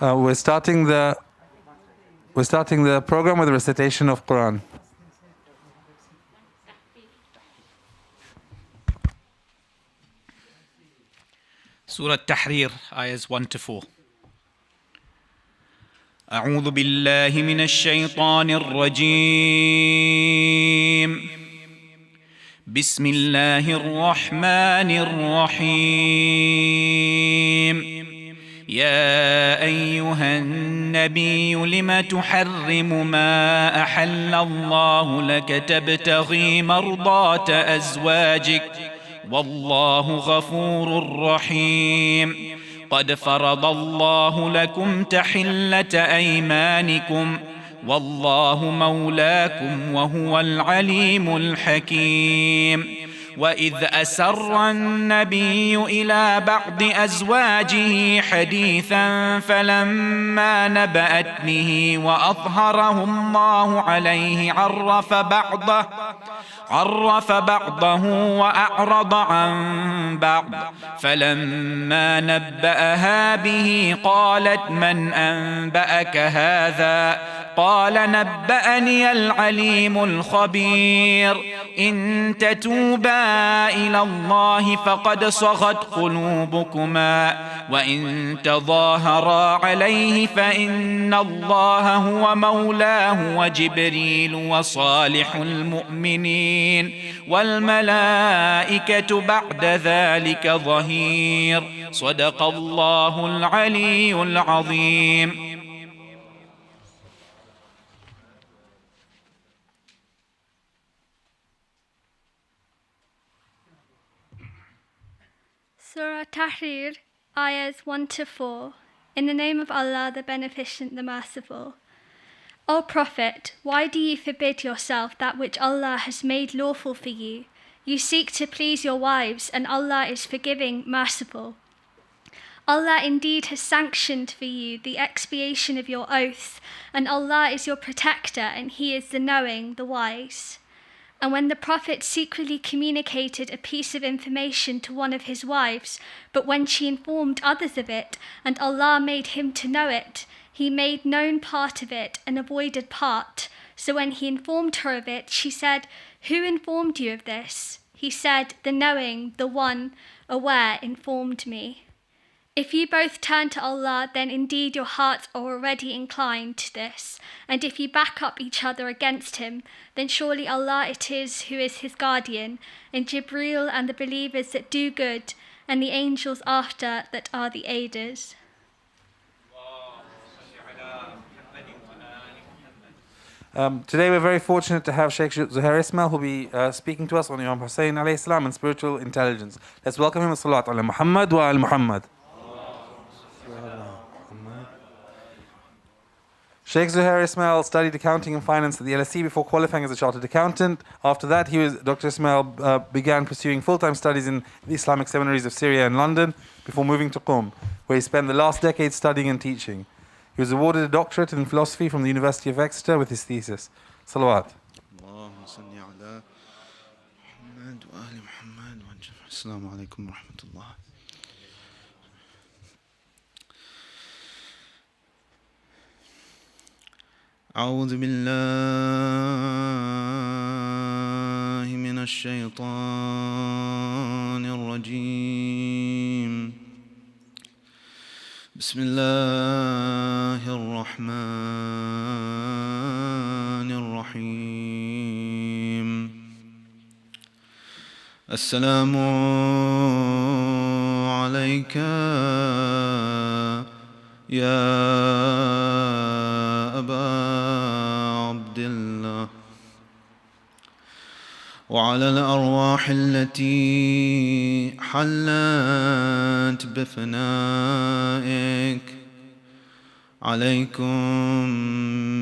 We're starting the program with a recitation of Qur'an. Surah Tahrir, ayahs 1 to 4. أعوذ بالله من الشيطان الرجيم. بسم الله الرحمن الرحيم. يا أيها النبي لم تحرم ما أحل الله لك تبتغي مرضات أزواجك والله غفور رحيم. قد فرض الله لكم تحلة أيمانكم والله مولاكم وهو العليم الحكيم. وإذ أسر النبي إلى بعض أزواجه حديثا فلما نبأت به وأظهره الله عليه عرف بعضه وأعرض عن بعض. فلما نبأها به قالت من أنبأك هذا؟ قال نبأني العليم الخبير. إن تتوبا إلى الله فقد صغت قلوبكما وإن تظاهرا عليه فإن الله هو مولاه وجبريل وصالح المؤمنين والملائكة بعد ذلك ظهير. صدق الله العلي العظيم. Surah Tahrir, ayahs 1 to 4. In the name of Allah, the Beneficent, the Merciful. O Prophet, why do you forbid yourself that which Allah has made lawful for you? You seek to please your wives, and Allah is forgiving, merciful. Allah indeed has sanctioned for you the expiation of your oaths, and Allah is your protector, and He is the knowing, the wise. And when the Prophet secretly communicated a piece of information to one of his wives, but when she informed others of it, and Allah made him to know it, he made known part of it and avoided part. So when he informed her of it, she said, "Who informed you of this?" He said, "The knowing, the one aware informed me." If you both turn to Allah, then indeed your hearts are already inclined to this. And if you back up each other against him, then surely Allah it is who is his guardian, and Jibreel and the believers that do good, and the angels after that are the aiders. Today we're very fortunate to have Shaykh Zoheir Esmail, who will be speaking to us on Imam Husayn alayhi salam and spiritual intelligence. Let's welcome him with Salat ala Muhammad wa al Muhammad. Shaykh Zoheir Esmail studied accounting and finance at the LSE before qualifying as a chartered accountant. After that, Dr. Esmail began pursuing full-time studies in the Islamic Seminaries of Syria and London before moving to Qom, where he spent the last decade studying and teaching. He was awarded a doctorate in philosophy from the University of Exeter with his thesis. Salawat. Assalamu alaikum wa rahmatullah. أعوذ بالله من الشيطان الرجيم. بسم الله الرحمن الرحيم. السلام عليك يا أبا عبد الله وعلى الأرواح التي حلت بفنائك. عليكم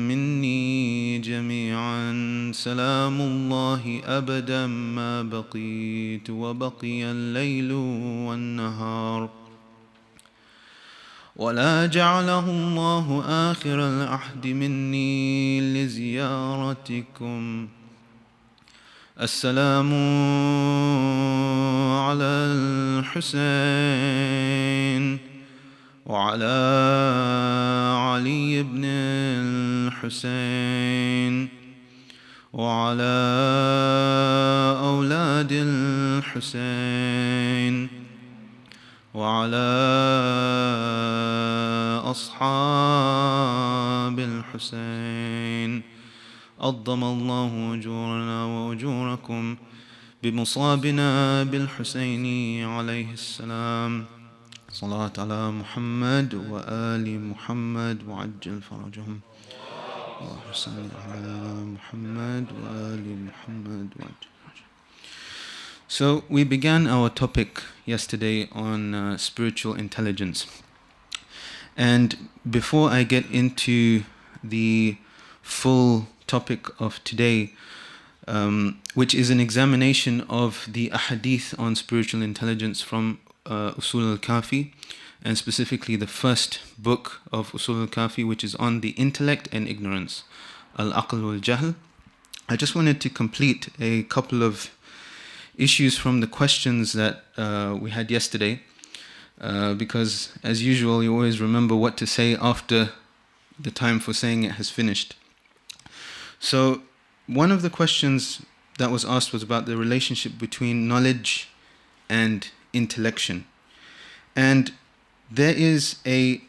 مني جميعا سلام الله أبدا ما بقيت وبقي الليل والنهار. ولا جعله الله آخر العهد مني لزيارتكم. السلام على الحسين وعلى الحسين وعلى أولاد الحسين وعلى أصحاب الحسين عظم الله أجورنا وأجوركم بمصابنا بالحسين عليه السلام صلاة على محمد وآل محمد وعجل فرجهم اللهم صل على محمد وآل محمد وعجل فرجهم. So we began our topic yesterday on spiritual intelligence. And before I get into the full topic of today, which is an examination of the ahadith on spiritual intelligence from Usul al-Kafi, and specifically the first book of Usul al-Kafi, which is on the intellect and ignorance, al-aql wal-jahl. I just wanted to complete a couple of issues from the questions that we had yesterday, because as usual you always remember what to say after the time for saying it has finished. So one of the questions that was asked was about the relationship between knowledge and intellection. And there is a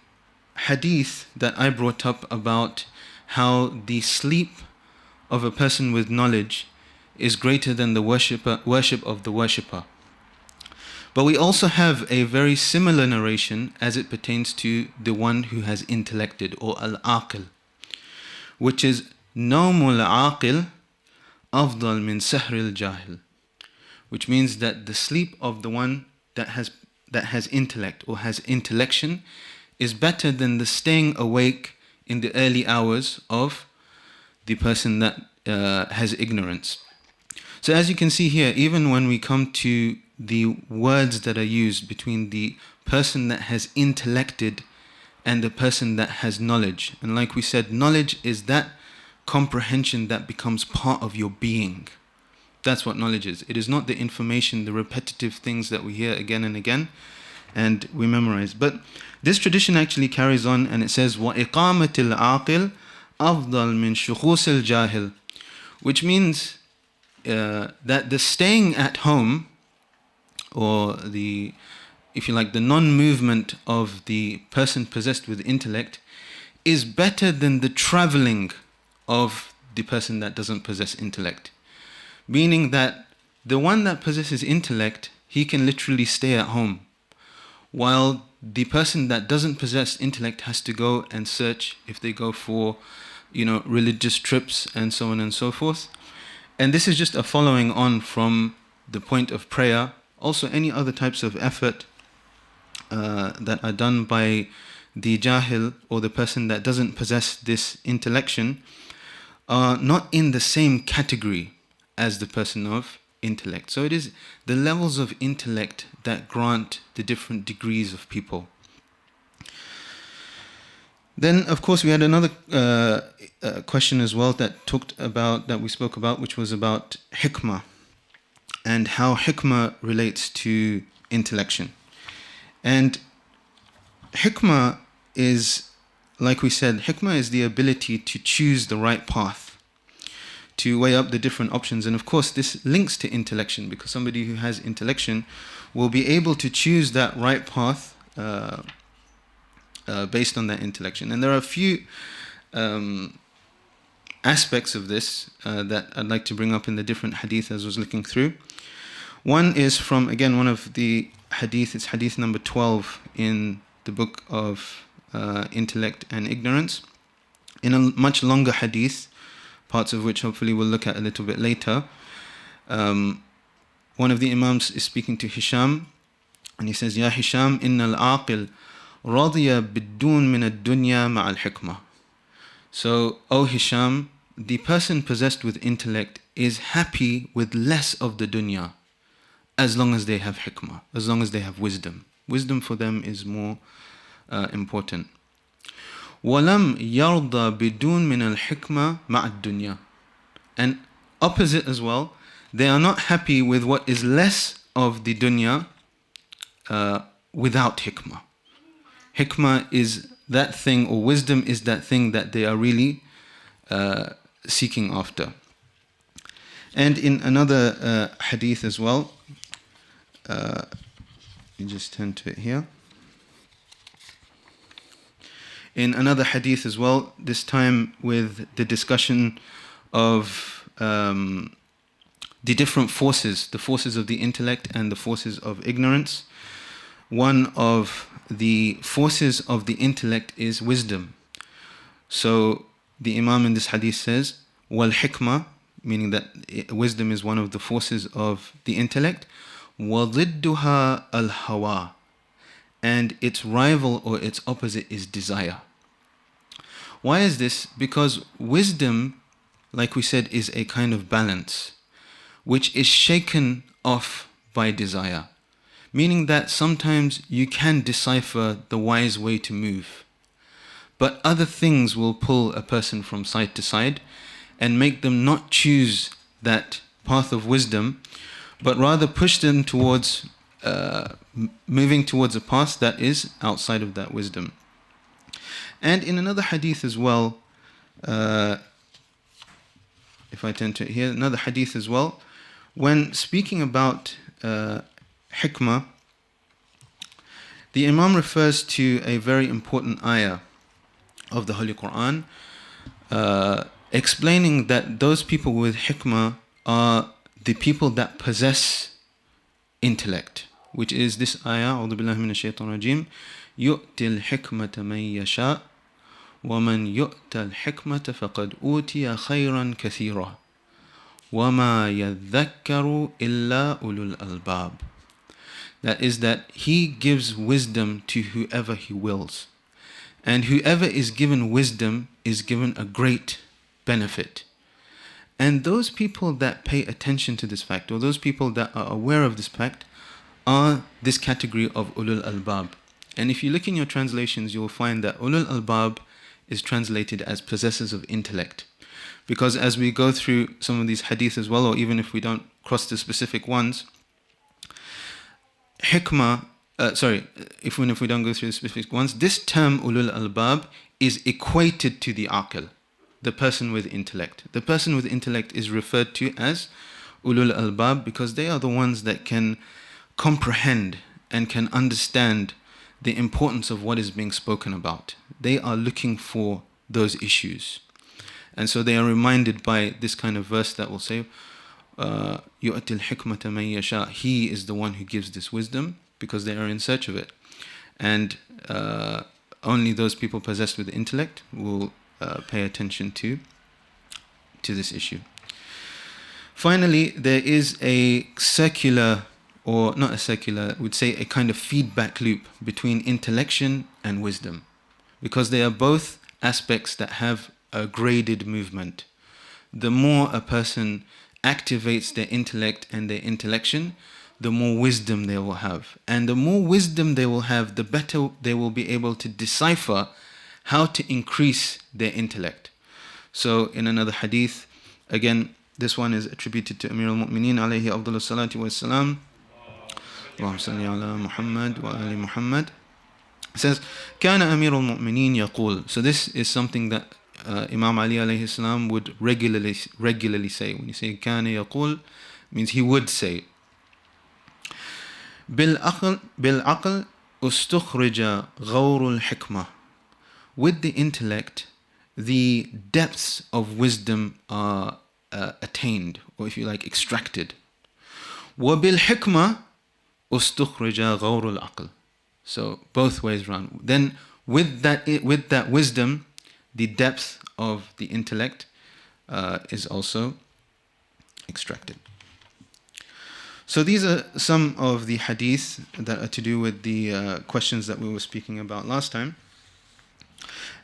hadith that I brought up about how the sleep of a person with knowledge is greater than the worship of the worshipper. But we also have a very similar narration as it pertains to the one who has intellected, or al-aqil, which is nawmul aqil afdal min sahril jahil, which means that the sleep of the one that has intellect or has intellection is better than the staying awake in the early hours of the person that has ignorance. So as you can see here, even when we come to the words that are used between the person that has intellected and the person that has knowledge, and like we said, knowledge is that comprehension that becomes part of your being. That's what knowledge is. It is not the information, the repetitive things that we hear again and again and we memorize. But this tradition actually carries on, and it says وَإِقَامَةِ الْعَاقِلِ أَفْضَلْ مِنْ شُخُوصِ الْجَاهِلِ, which means that the staying at home, or the, if you like, the non-movement of the person possessed with intellect, is better than the traveling of the person that doesn't possess intellect. Meaning that the one that possesses intellect, he can literally stay at home, while the person that doesn't possess intellect has to go and search, if they go for, religious trips and so on and so forth. And this is just a following on from the point of prayer. Also any other types of effort that are done by the jahil, or the person that doesn't possess this intellection, are not in the same category as the person of intellect. So it is the levels of intellect that grant the different degrees of people. Then, of course, we had another question as well that we spoke about, which was about hikmah, and how hikmah relates to intellection. And hikmah is, like we said, hikmah is the ability to choose the right path, to weigh up the different options. And of course this links to intellection, because somebody who has intellection will be able to choose that right path based on that intellection. And there are a few aspects of this that I'd like to bring up in the different hadith as I was looking through. One is from, again, one of the hadith, it's hadith number 12 in the book of Intellect and Ignorance. In a much longer hadith, parts of which hopefully we'll look at a little bit later, one of the Imams is speaking to Hisham, and he says, Ya Hisham, inna al-aqil radiya bidun min ad-dunya ma'al hikmah. So, O Hisham, the person possessed with intellect is happy with less of the dunya, as long as they have hikmah, as long as they have wisdom. Wisdom for them is more important. وَلَمْ يَرْضَى بِدُونْ مِنَ الْحِكْمَةِ مَعَ الدُّنْيَا. And opposite as well, they are not happy with what is less of the dunya without hikmah. Hikmah is that thing, or wisdom is that thing that they are really seeking after. And in another hadith as well, you just turn to it here. In another hadith as well, this time with the discussion of the different forces, the forces of the intellect and the forces of ignorance. One of the forces of the intellect is wisdom. So the Imam in this hadith says, wal hikmah, meaning that wisdom is one of the forces of the intellect, wa ضدها al hawa, and its rival or its opposite is desire. Why is this? Because wisdom, like we said, is a kind of balance which is shaken off by desire, meaning that sometimes you can decipher the wise way to move, but other things will pull a person from side to side and make them not choose that path of wisdom, but rather push them towards moving towards a path that is outside of that wisdom. And in another hadith as well, if I turn to it here, another hadith as well, when speaking about hikmah, the Imam refers to a very important ayah of the Holy Qur'an, explaining that those people with hikmah are the people that possess intellect, which is this ayah, أعوذ بالله من الشيطان الرجيم, يؤتي الحكمة من يشاء ومن يؤتى الحكمة فقد أوتي خيرا كثيرا وما يذكر إلا أولو الألباب. That is that he gives wisdom to whoever he wills, and whoever is given wisdom is given a great benefit. And those people that pay attention to this fact, or those people that are aware of this fact, are this category of ulul albab. And if you look in your translations, you will find that ulul albab is translated as possessors of intellect. Because as we go through some of these hadith as well, or even if we don't cross the specific ones, hikmah, even if we don't go through the specific ones, this term ulul albab is equated to the aql, the person with intellect. The person with intellect is referred to as ulul albab because they are the ones that can comprehend and can understand the importance of what is being spoken about. They are looking for those issues. And so they are reminded by this kind of verse that will say, يُؤْتِ الْحِكْمَةَ مَنْ يَشَاءُ. He is the one who gives this wisdom, because they are in search of it. And only those people possessed with intellect will pay attention to this issue. Finally, there is a circular, or not a circular, I would say a kind of feedback loop between intellection and wisdom, because they are both aspects that have a graded movement. The more a person activates their intellect and their intellection, the more wisdom they will have. And the more wisdom they will have, the better they will be able to decipher how to increase their intellect. So in another hadith, again, this one is attributed to Amir al-Mu'mineen alayhi afdalu salatu wa salam. Allahumma salli ala Muhammad wa ali Muhammad. It says, كان أمير المؤمنين يقول. So this is something that Imam Ali alayhi salam would regularly say. When you say كان يقول, means he would say. بالعقل استخرج غور الحكمة. With the intellect, the depths of wisdom are attained, or if you like, extracted. وبالحكمة استخرج غور العقل. So both ways around. Then with that wisdom, the depth of the intellect is also extracted. So these are some of the hadith that are to do with the questions that we were speaking about last time.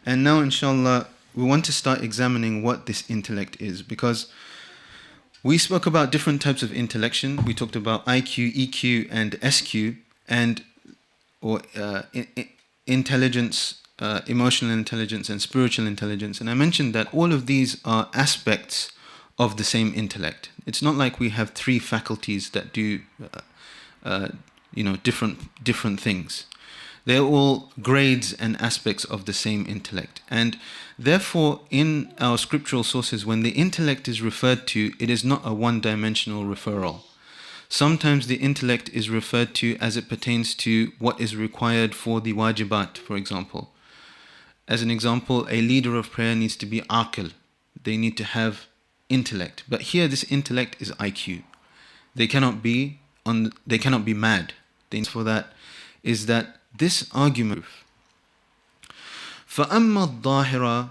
And now, inshallah, we want to start examining what this intellect is, because we spoke about different types of intellection. We talked about IQ, EQ, and SQ, or intelligence, emotional intelligence, and spiritual intelligence. And I mentioned that all of these are aspects of the same intellect. It's not like we have three faculties that do, different things. They're all grades and aspects of the same intellect. And therefore, in our scriptural sources, when the intellect is referred to, it is not a one-dimensional referral. Sometimes the intellect is referred to as it pertains to what is required for the wajibat, for example. As an example, a leader of prayer needs to be aqil. They need to have intellect. But here this intellect is IQ. They cannot be mad. For that is that this argument, فَأَمَّا الظَّاهِرَ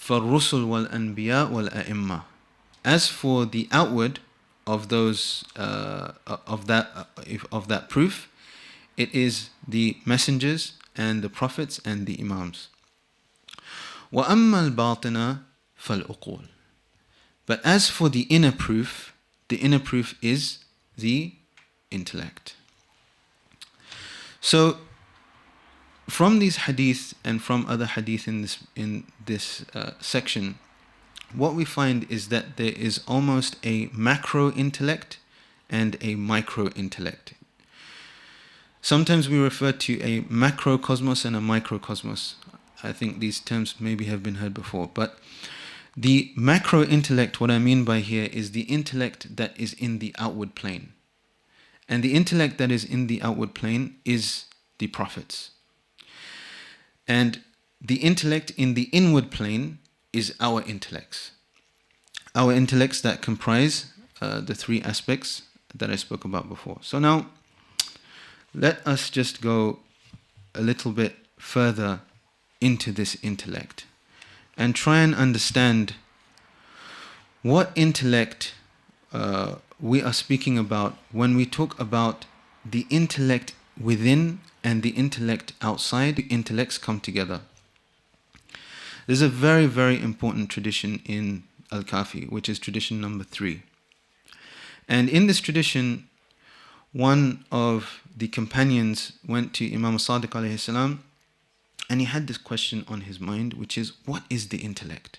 فَالرُّسُلُ وَالْأَنْبِيَاءُ وَالْأَئِمَّةُ. As for the outward of those of that proof, it is the messengers and the prophets and the imams. وَأَمَّا الْبَاطِنَ فَالْأُقُولُ. But as for the inner proof is the intellect. So, from these hadith and from other hadith in this section, what we find is that there is almost a macro intellect and a micro intellect. Sometimes we refer to a macrocosmos and a microcosmos. I think these terms maybe have been heard before. But the macro intellect, what I mean by here, is the intellect that is in the outward plane. And the intellect that is in the outward plane is the prophets. And the intellect in the inward plane is our intellects. Our intellects that comprise the three aspects that I spoke about before. So now, let us just go a little bit further into this intellect and try and understand what intellect we are speaking about when we talk about the intellect within and the intellect outside. The intellects come together. There's a very, very important tradition in Al-Kafi, which is tradition number 3. And in this tradition, one of the companions went to Imam Sadiq alayhi salam, and he had this question on his mind, which is, what is the intellect?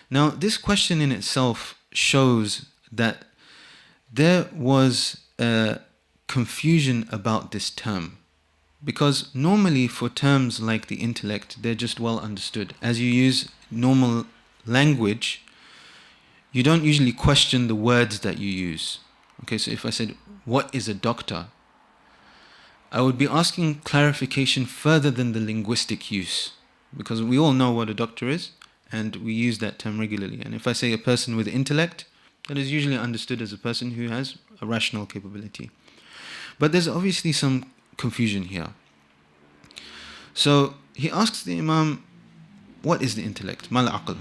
Now, this question in itself shows that there was a confusion about this term. Because normally for terms like the intellect, they're just well understood. As you use normal language, you don't usually question the words that you use. Okay, so if I said, what is a doctor? I would be asking clarification further than the linguistic use. Because we all know what a doctor is, and we use that term regularly. And if I say a person with intellect, that is usually understood as a person who has a rational capability. But there's obviously some confusion here. So he asks the Imam, what is the intellect? Mal aql.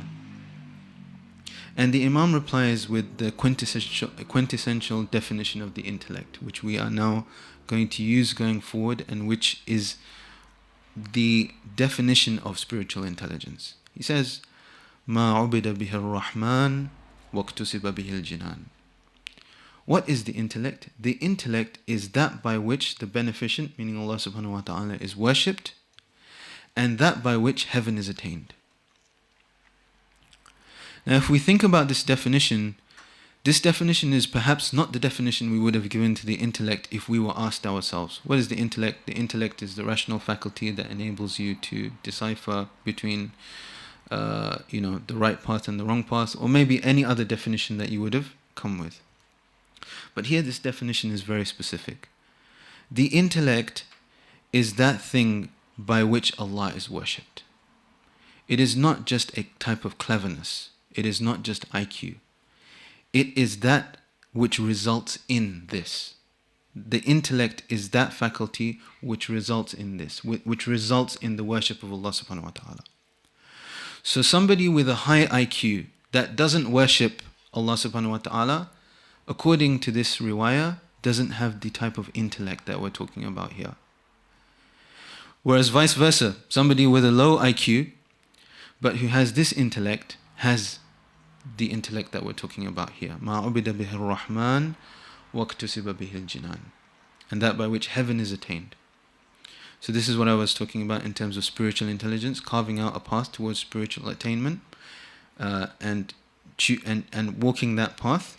And the Imam replies with the quintessential definition of the intellect, which we are now going to use going forward, and which is the definition of spiritual intelligence. He says, Ma ubida bihi ar-Rahman waqtusiba bihi al-Jinan. What is the intellect? The intellect is that by which the beneficent, meaning Allah subhanahu wa ta'ala, is worshipped, and that by which heaven is attained. Now, if we think about this definition is perhaps not the definition we would have given to the intellect if we were asked ourselves. What is the intellect? The intellect is the rational faculty that enables you to decipher between the right path and the wrong path, or maybe any other definition that you would have come with. But here this definition is very specific. The intellect is that thing by which Allah is worshipped. It is not just a type of cleverness. It is not just IQ. It is that which results in this. The intellect is that faculty which results in this, which results in the worship of Allah subhanahu wa ta'ala. So somebody with a high IQ that doesn't worship Allah subhanahu wa ta'ala, according to this riwayah, doesn't have the type of intellect that we're talking about here. Whereas vice versa, somebody with a low IQ, but who has this intellect, has the intellect that we're talking about here. Ma ubida bihi ar-Rahman waqtusiba bihi al-Jinan. And that by which heaven is attained. So this is what I was talking about in terms of spiritual intelligence, carving out a path towards spiritual attainment, and walking that path.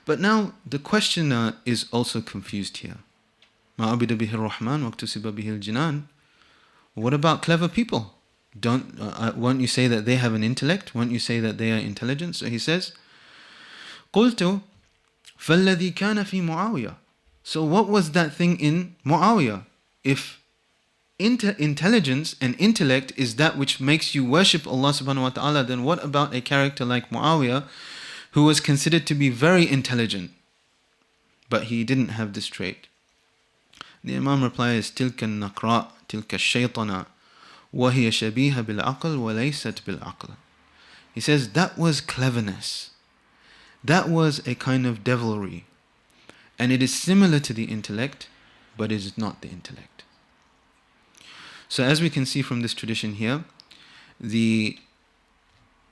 But now the questioner is also confused here. مَا عُبِدَ بِهِ الرَّحْمَنُ وَاكْتُسِبَ بِهِ الْجِنَانُ. What about clever people? Won't you say that they have an intellect? Won't you say that they are intelligent? So he says, قُلْتُ فَالَّذِي كَانَ فِي مُعَاوِيَةٍ. So what was that thing in Muawiyah? If intelligence and intellect is that which makes you worship Allah subhanahu wa ta'ala, then what about a character like Muawiyah, who was considered to be very intelligent, but he didn't have this trait? The Imam replies, تِلْكَ النَّقْرَاء تِلْكَ الشَّيْطَنَ وَهِيَ شَبِيهَ بِالْعَقْلِ وَلَيْسَتْ بِالْعَقْلِ. He says that was cleverness. That was a kind of devilry. And it is similar to the intellect, but it is not the intellect. So as we can see from this tradition here, the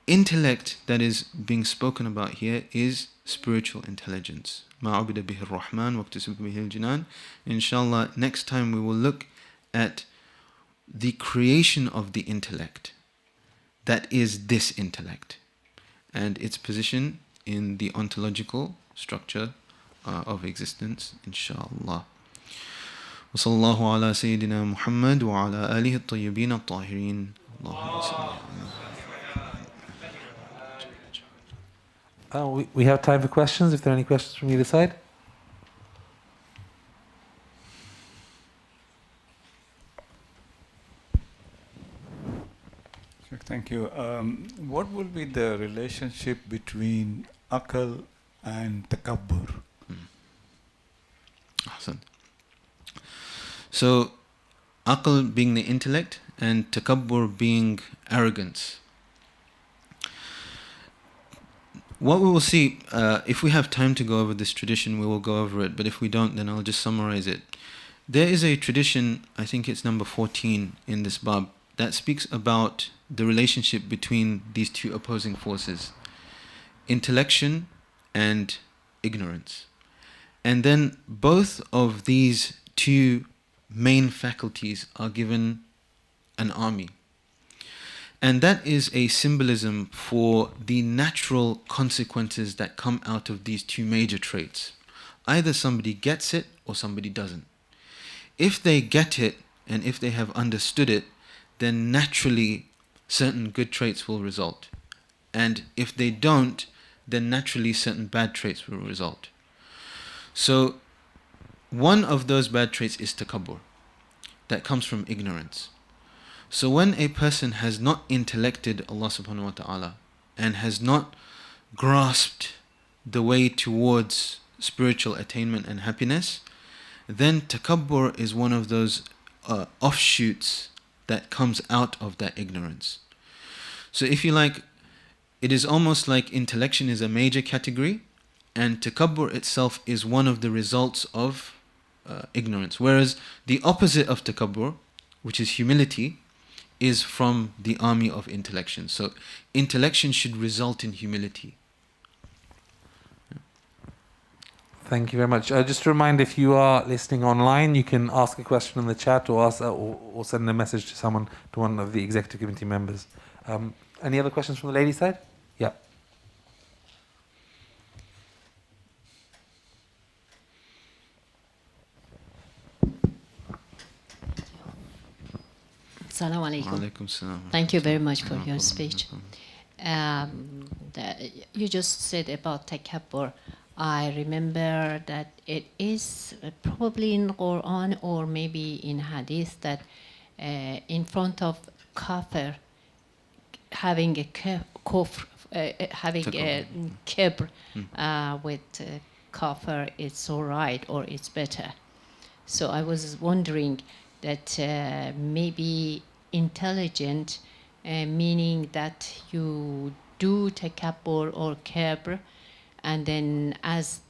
intellect that is being spoken about here is spiritual intelligence. مَا عُبِدَ بِهِ الرَّحْمَنُ وَاكْتُسِبَ بِهِ الْجِنَانُ. Inshallah, next time we will look at the creation of the intellect, that is this intellect, and its position in the ontological structure of existence, inshallah. وصلى الله على سيدنا محمد وعلى آله الطيبين الطاهرين. اللهم صل على. We have time for questions, if there are any questions from either side. Thank you. What will be the relationship between aql and takabbur? Ahsan. So, aql being the intellect and takabbur being arrogance. What we will see, if we have time to go over this tradition, we will go over it, but if we don't, then I'll just summarize it. There is a tradition, I think it's number 14 in this bab, that speaks about the relationship between these two opposing forces, intellection and ignorance. And then both of these two main faculties are given an army. And that is a symbolism for the natural consequences that come out of these two major traits. Either somebody gets it or somebody doesn't. If they get it and if they have understood it, then naturally certain good traits will result. And if they don't, then naturally certain bad traits will result. So one of those bad traits is takabbur, that comes from ignorance. So when a person has not intellected Allah subhanahu wa ta'ala and has not grasped the way towards spiritual attainment and happiness, then takabbur is one of those offshoots that comes out of that ignorance. So if you like, it is almost like intellection is a major category and takabbur itself is one of the results of ignorance. Whereas the opposite of takabbur, which is humility, is from the army of intellection. So intellection should result in humility. Thank you very much. Just a reminder, if you are listening online, you can ask a question in the chat or send a message to someone, to one of the executive committee members. Any other questions from the ladies' side? Yeah. Assalamu alaikum. Alaikum salam. Thank you very much for your speech. You just said about takabbur. I remember that it is probably in Qur'an or maybe in Hadith that in front of kafir having a kufr, having a kibr with kafir, it's all right or it's better. So I was wondering that maybe intelligent, meaning that you do takabbur or kibr, and then as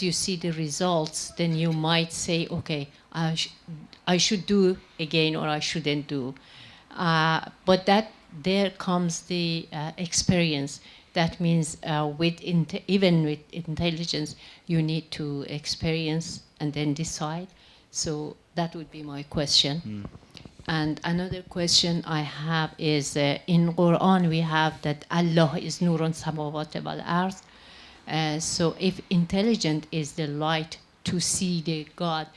you see the results, then you might say, okay, I should do again or I shouldn't do. But that there comes the experience. That means even with intelligence, you need to experience and then decide. So that would be my question. And another question I have is, in Qur'an we have that Allah is nurun samawati wal ard. So if intelligent is the light to see the God,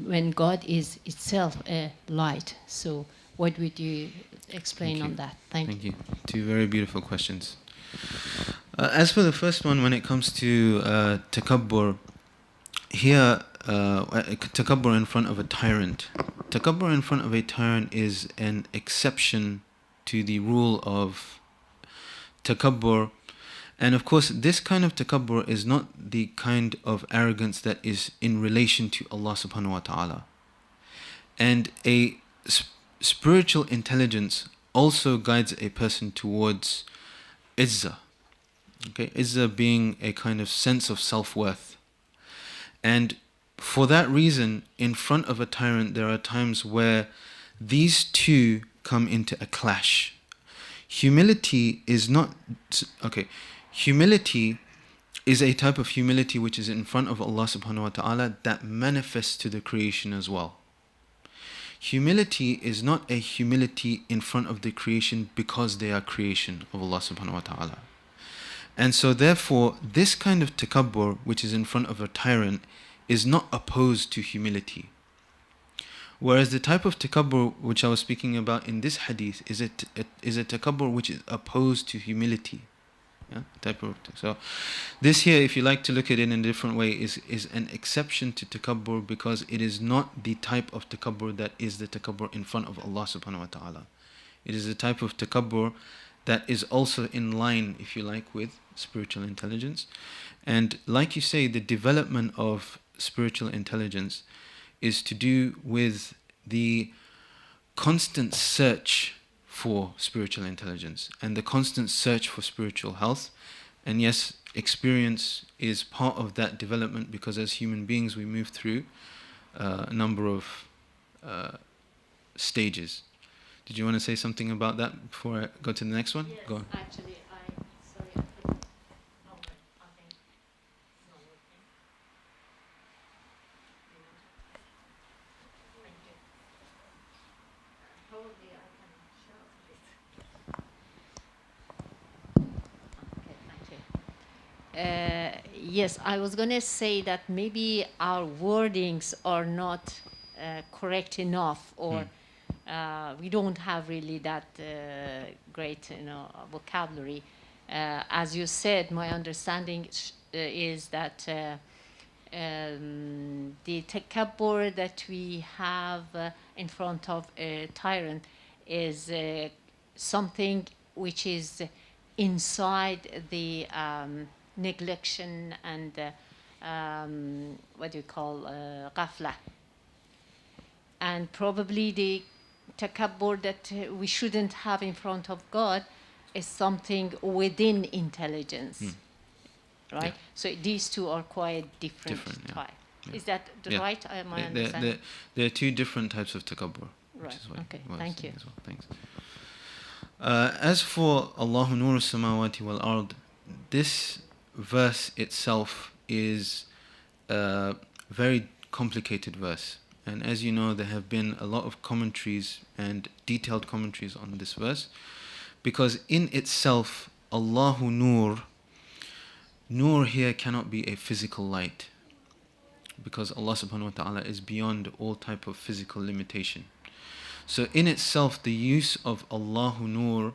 when God is itself a light. So what would you explain on that? Thank you. Two very beautiful questions. As for the first one, when it comes to takabbur, here, takabbur in front of a tyrant. Takabbur in front of a tyrant is an exception to the rule of takabbur. And of course, this kind of takabbur is not the kind of arrogance that is in relation to Allah subhanahu wa ta'ala. And a spiritual intelligence also guides a person towards izzah. Okay, izzah being a kind of sense of self-worth. And for that reason, in front of a tyrant, there are times where these two come into a clash. Humility is not... Okay, humility is a type of humility which is in front of Allah subhanahu wa ta'ala that manifests to the creation as well. Humility is not a humility in front of the creation because they are creation of Allah subhanahu wa ta'ala. And so therefore, this kind of takabbur, which is in front of a tyrant, is not opposed to humility. Whereas the type of takabbur which I was speaking about in this hadith is a takabbur which is opposed to humility. Yeah? So this here, if you like to look at it in a different way, is an exception to takabbur because it is not the type of takabbur that is the takabbur in front of Allah subhanahu wa ta'ala. It is a type of takabbur that is also in line, if you like, with spiritual intelligence. And like you say, the development of spiritual intelligence is to do with the constant search for spiritual intelligence and the constant search for spiritual health. And yes, experience is part of that development because as human beings we move through a number of stages. Did you want to say something about that before I go to the next one? Yes, go on. Actually, sorry, I couldn't. No, I think it's not working. Thank you. Probably I can shout it. Okay, thank you. Yes, I was going to say that maybe our wordings are not correct enough, or we don't have really that great, vocabulary. As you said, my understanding is that the takabbur that we have in front of a tyrant is something which is inside the neglection and what do you call ghafla. And probably the takabbur that we shouldn't have in front of God is something within intelligence, right? Yeah. So these two are quite different yeah. types. Yeah. Is that right? My understanding? There are two different types of takabbur. Right. Which is why Okay. I was Thank saying you. as well. Thanks. As for Allahu Nur Samawati wal Ard, this verse itself is a very complicated verse. And as you know, there have been a lot of commentaries and detailed commentaries on this verse, because in itself, Allahu Nur here cannot be a physical light, because Allah subhanahu wa ta'ala is beyond all type of physical limitation. So in itself, the use of Allahu Nur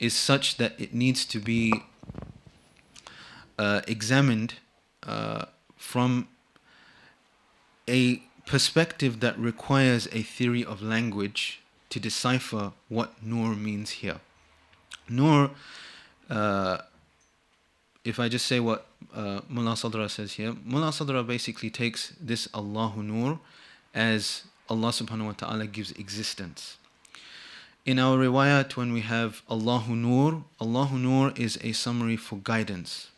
is such that it needs to be examined from a perspective that requires a theory of language to decipher what Nur means here. Nur, if I just say what Mulla Sadra says here, Mulla Sadra basically takes this Allahu Nur as Allah subhanahu wa ta'ala gives existence. In our riwayat, when we have Allahu Nur is a summary for guidance.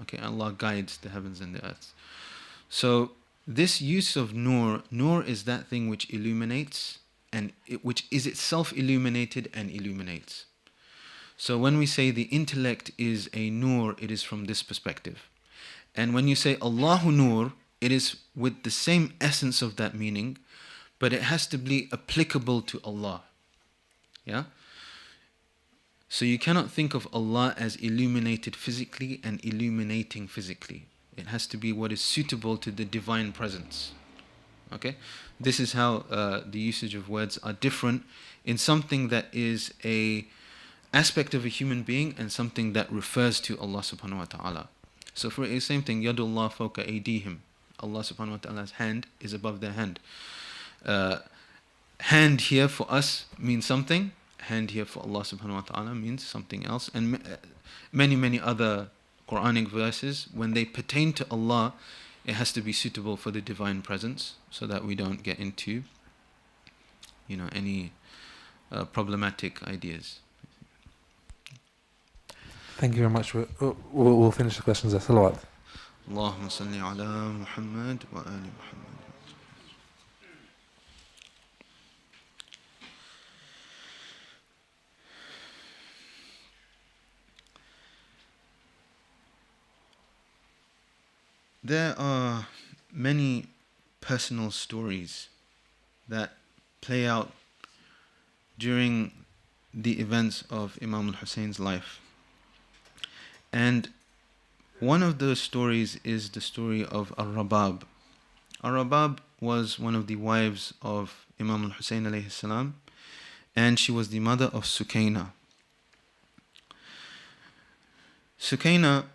Okay, Allah guides the heavens and the earth. So this use of Nur is that thing which illuminates and which is itself illuminated and illuminates. So when we say the intellect is a Nur, it is from this perspective. And when you say Allahu Nur, it is with the same essence of that meaning, but it has to be applicable to Allah. Yeah? So you cannot think of Allah as illuminated physically and illuminating physically. It has to be what is suitable to the divine presence. Okay, this is how the usage of words are different in something that is a aspect of a human being and something that refers to Allah subhanahu wa ta'ala. So for the same thing, Yadullah fawqa aydihim. Allah subhanahu wa ta'ala's hand is above their hand. Hand here for us means something. Hand here for Allah subhanahu wa ta'ala means something else. And many other Quranic verses, when they pertain to Allah, it has to be suitable for the divine presence, so that we don't get into, any problematic ideas. Thank you very much. We'll finish the questions. Salawat. Allahumma salli ala Muhammad wa ali Muhammad. There are many personal stories that play out during the events of Imam Husayn's life. And one of those stories is the story of Ar-Rabab. Ar-Rabab was one of the wives of Imam Husayn alayhi salam, and she was the mother of Sukaina. Sukaina,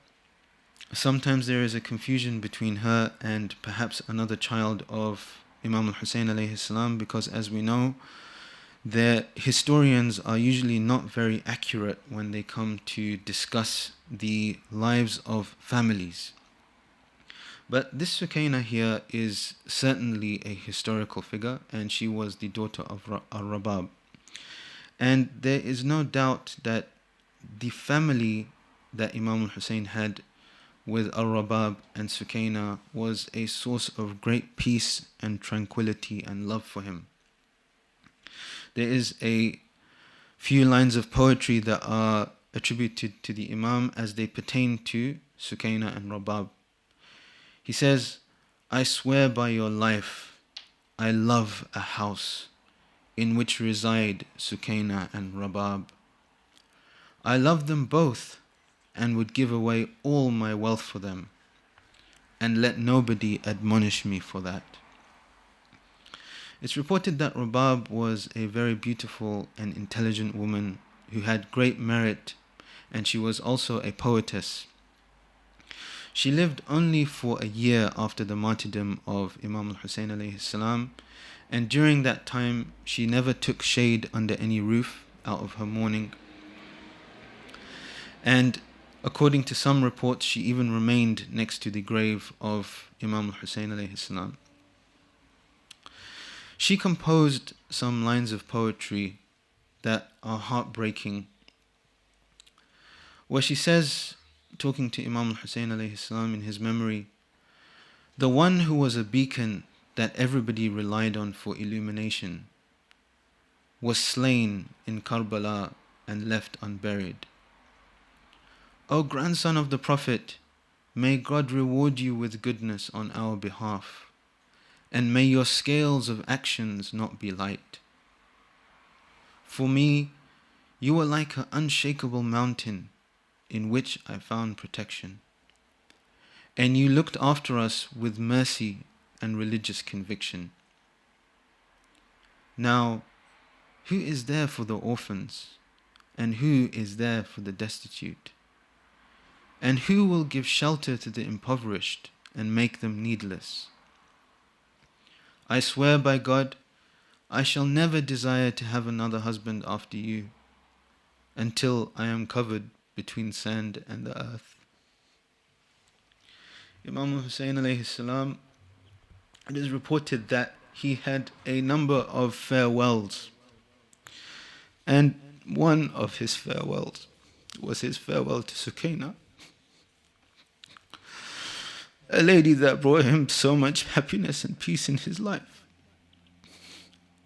sometimes there is a confusion between her and perhaps another child of Imam Husayn alayhi salam, because as we know, the historians are usually not very accurate when they come to discuss the lives of families. But this Sukaina here is certainly a historical figure, and she was the daughter of Ar-Rabab. And there is no doubt that the family that Imam Husayn had with Ar-Rabab and Sukaina was a source of great peace and tranquility and love for him. There is a few lines of poetry that are attributed to the Imam as they pertain to Sukaina and Rabab. He says, "I swear by your life, I love a house in which reside Sukaina and Rabab. I love them both and would give away all my wealth for them, and let nobody admonish me for that." It's reported that Rabab was a very beautiful and intelligent woman who had great merit, and she was also a poetess. She lived only for a year after the martyrdom of Imam Husayn alayhi salam, and during that time she never took shade under any roof out of her mourning. And according to some reports, she even remained next to the grave of Imam Husayn alayhi salam. She composed some lines of poetry that are heartbreaking, where she says, talking to Imam Husayn alayhi salam in his memory, "The one who was a beacon that everybody relied on for illumination was slain in Karbala and left unburied. O grandson of the Prophet, may God reward you with goodness on our behalf, and may your scales of actions not be light. For me, you were like an unshakable mountain in which I found protection, and you looked after us with mercy and religious conviction. Now, who is there for the orphans, and who is there for the destitute? And who will give shelter to the impoverished and make them needless? I swear by God, I shall never desire to have another husband after you, until I am covered between sand and the earth." Imam Husayn alayhi salam, it is reported that he had a number of farewells, and one of his farewells was his farewell to Sukaina, a lady that brought him so much happiness and peace in his life.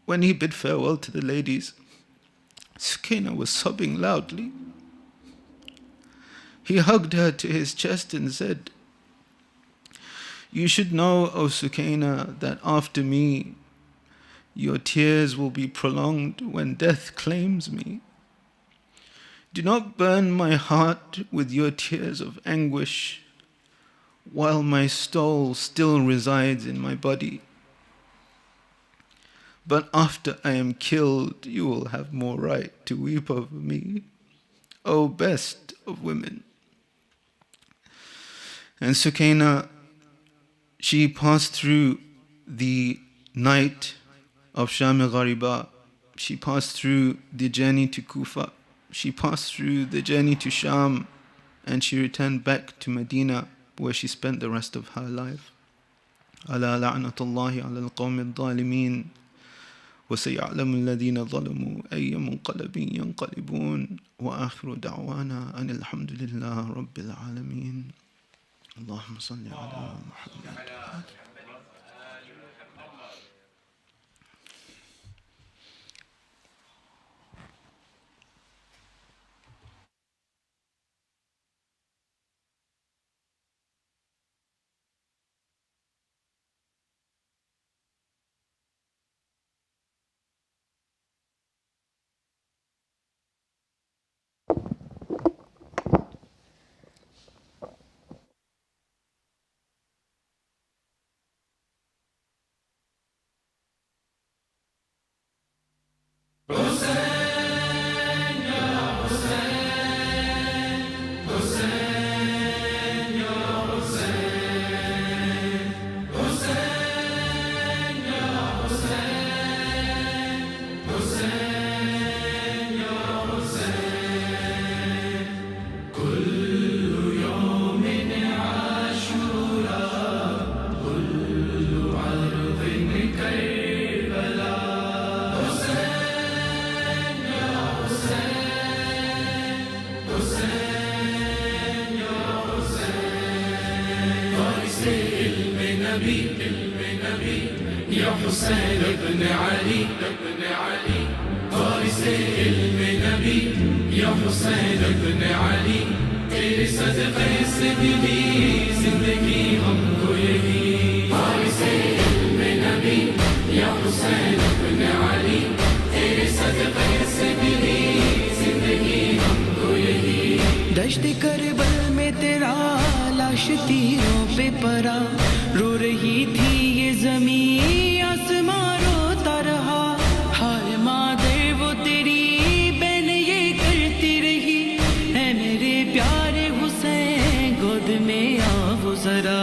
When he bid farewell to the ladies, Sukaina was sobbing loudly. He hugged her to his chest and said, "You should know, O Sukaina, that after me, your tears will be prolonged when death claims me. Do not burn my heart with your tears of anguish, while my soul still resides in my body. but after I am killed, you will have more right to weep over me, O best of women. And Sukaina, she passed through the night of Sham-e Ghariba. She passed through the journey to Kufa. She passed through the journey to Sham, and she returned back to Medina, where she spent the rest of her life. Ala la'natullahi ala al-qawmi al-zalimin, wa say'alamu alladhina zalamu ayya munqalabin yanqalibun, wa akhiru da'wana anil hamdulillahi rabbil alamin. Allahumma salli ala Muhammad. حسين ابن علي فارس علم نبی یا حسین ابن علی تیرے صدقے سے ملی زندگی ہم کو یہی فارس علم نبی یا حسین ابن علی تیرے صدقے سے ملی زندگی ہم کو یہی دشت کربل میں تیرا لاش تیروں پہ پڑا رو رہی تھی یہ زمین آسمان روتا رہا ہائے مادر وہ تیری بہن یہ کرتی رہی اے میرے پیارے حسین گود میں آ وہ ذرا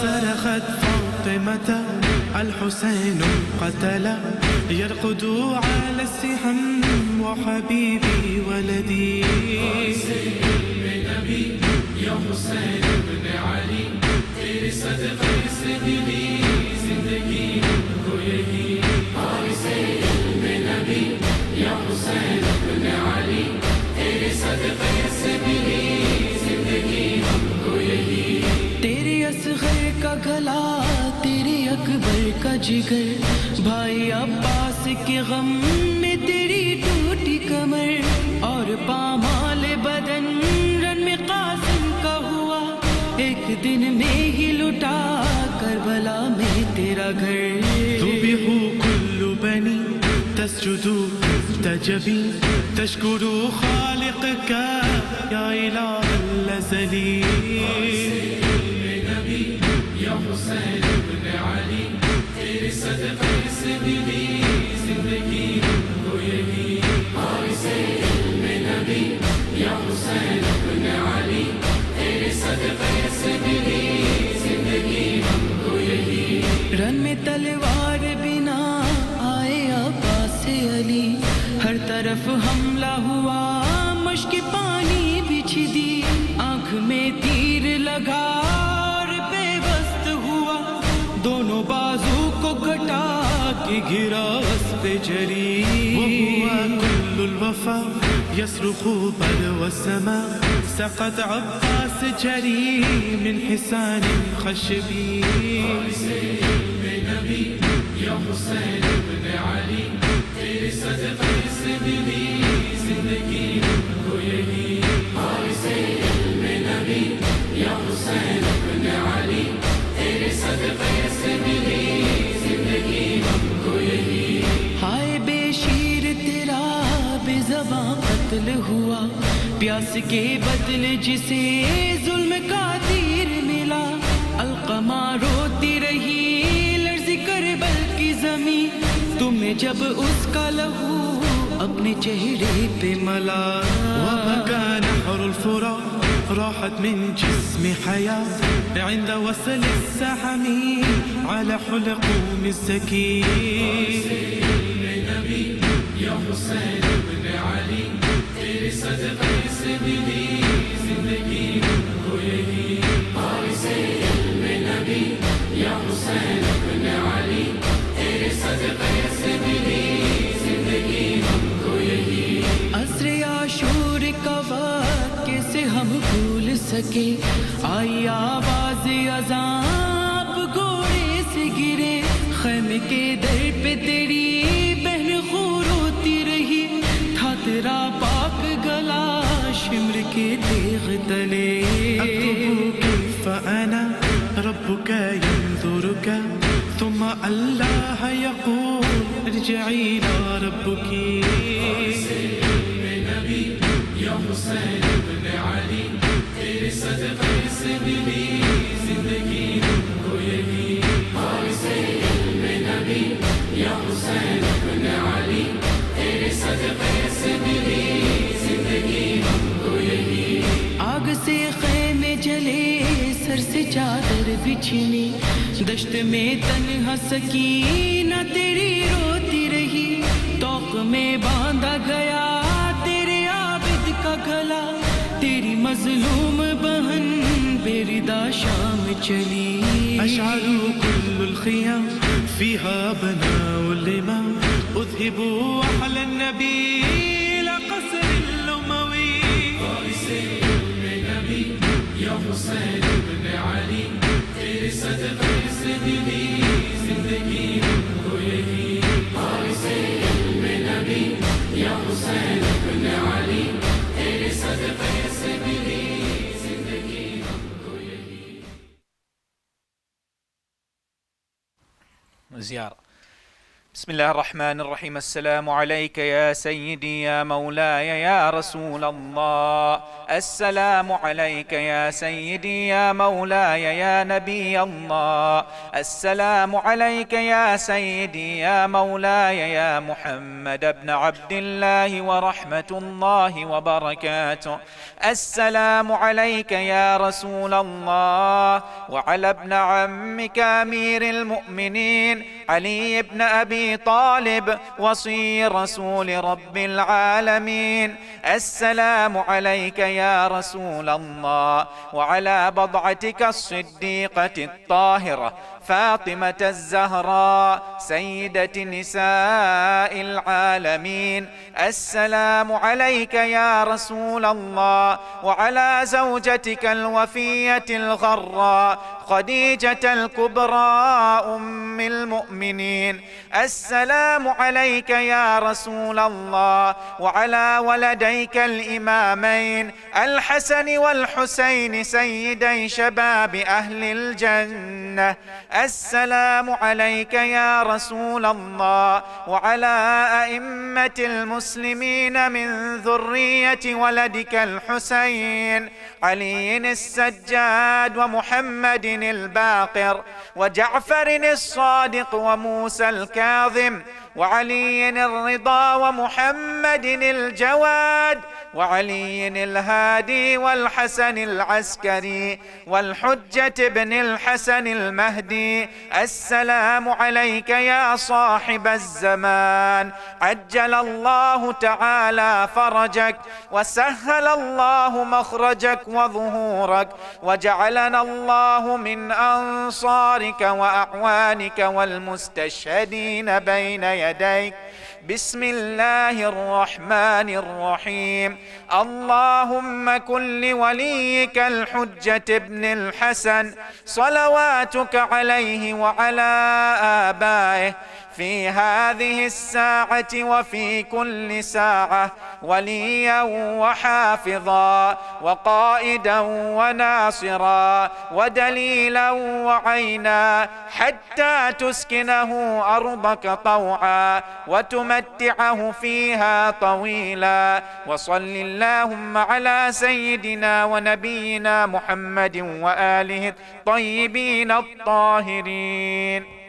صرخت فاطمة الحسين قتل يرقد على السحم وحبيبي ولدي یا حسین ابن علی تیرے صدقے سے ملی زندگی ہم کو یہی فارس علم نبی یا حسین ابن علی تیرے صدقے سے ملی زندگی ہم کو یہی تیرے اصغر کا گلا تیرے اکبر کا جگر بھائی عباس کے غم میں تیری ٹوٹی کمر اور پامال بدن رن میں قاسم کا ہوا ایک دن میں ہی لٹا کربلا میں تیرا گھر ذبح كل بني تسجد تجبي تشكر خالقك يا إله الأزلي یا حسین ابن علی تیرے صدقے سے ملی زندگی ہم کو یہی فارس علم نبی یا حسین ابن علی تیرے صدقے سے ملی زندگی ہم کو یہی رن میں تلوار بنا آئے عباس علی ہر طرف حملہ ہوا مشک پانی بچھ دی آنکھ میں تیر لگا اور بے وست ہوا دونوں بازو کو کٹا کے گرا اس پہ جری وهو كل الوفا يصرخ بدو السماء سقط عباس جري من حسان خشبي یا حسین ابن علی تیرے صدقے سے ملی زندگی ہم کو یہی فارس علم نبی یا حسین ابن علی تیرے صدقے سے ملی زندگی ہم کو یہی ہائے بے شیر تیرا بے زباں قتل ہوا پیاس کے بدلے جسے ظلم کا تیر ملا القمہ روتی رہی لرز کربل کی زمین تم में जब उसका लहू अपने चेहरे पे मला وبكى نهر الفرات راحت من جسم حياة عند وصل السحم على حلقوم السكين يا حسين ابن علي तेरे सदक़े से मिली जिंदगी को यही वारिसे इल्म नबी या हुसैन ابن علي तेरे सदक़े से मिली जिंदगी को यही असर आशूर का वक्त कैसे हम भूल सके आई आवाज अज़ाब घोड़े से गिरे खैमे के दर पे तेरी बहन खू रोती रही था तेरा पाक गला शिमर के तेग तले أكتبك فأنا ربك ينظرك ثم الله يقول ارجعي إلى ربك या हुसैन ابن علي तेरे सदक़े से मिली जिंदगी को यही वारिसे इल्म नबी या हुसैन ابن علي तेरे सदक़े से मिली जिंदगी को यही आग से खैमे जले सर से चादर बिछनी दश्त में तन्हा सकीना तेरी रोती रही तौक में बांधा गया तेरे आबिद का गला तेरी मजलूम बहन बेरिदा शाम चली أشعل كل الخيام فيها بناء الإمام أذهبوا أحلى النبي إلى قصر الأموي वारिसे इल्म नबी या हुसैन ابن علي तेरे सदक़े से मिली जिंदगी को यही वारिसे इल्म नबी या हुसैन ابن علي तेरे सदक़े से मिली जिंदगी को यही زيارة. بسم الله الرحمن الرحيم. السلام عليك يا سيدي يا مولاي يا رسول الله. السلام عليك يا سيدي يا مولاي يا نبي الله. السلام عليك يا سيدي يا مولاي يا محمد بن عبد الله ورحمة الله وبركاته. السلام عليك يا رسول الله وعلى ابن عمك أمير المؤمنين علي بن أبي طالب وصي رسول رب العالمين. السلام عليك يا رسول الله وعلى بضعتك الصديقة الطاهرة فاطمة الزهراء سيدة نساء العالمين. السلام عليك يا رسول الله وعلى زوجتك الوفية الغراء خديجة الكبرى أم المؤمنين. السلام عليك يا رسول الله وعلى ولديك الإمامين الحسن والحسين سيدي شباب أهل الجنة. السلام عليك يا رسول الله وعلى أئمة المسلمين من ذرية ولدك الحسين علي السجاد ومحمد الباقر وجعفر الصادق وموسى الكاظم وعلي الرضا ومحمد الجواد وعلي الهادي والحسن العسكري والحجة بن الحسن المهدي. السلام عليك يا صاحب الزمان عجل الله تعالى فرجك وسهل الله مخرجك وظهورك وجعلنا الله من أنصارك وأعوانك والمستشهدين بين يديك. بسم الله الرحمن الرحيم. اللهم كن لوليك الحجة ابن الحسن صلواتك عليه وعلى آبائه في هذه الساعة وفي كل ساعة وليا وحافظا وقائدا وناصرا ودليلا وعينا حتى تسكنه أرضك طوعا وتمتعه فيها طويلا. وصل اللهم على سيدنا ونبينا محمد وآله الطيبين الطاهرين.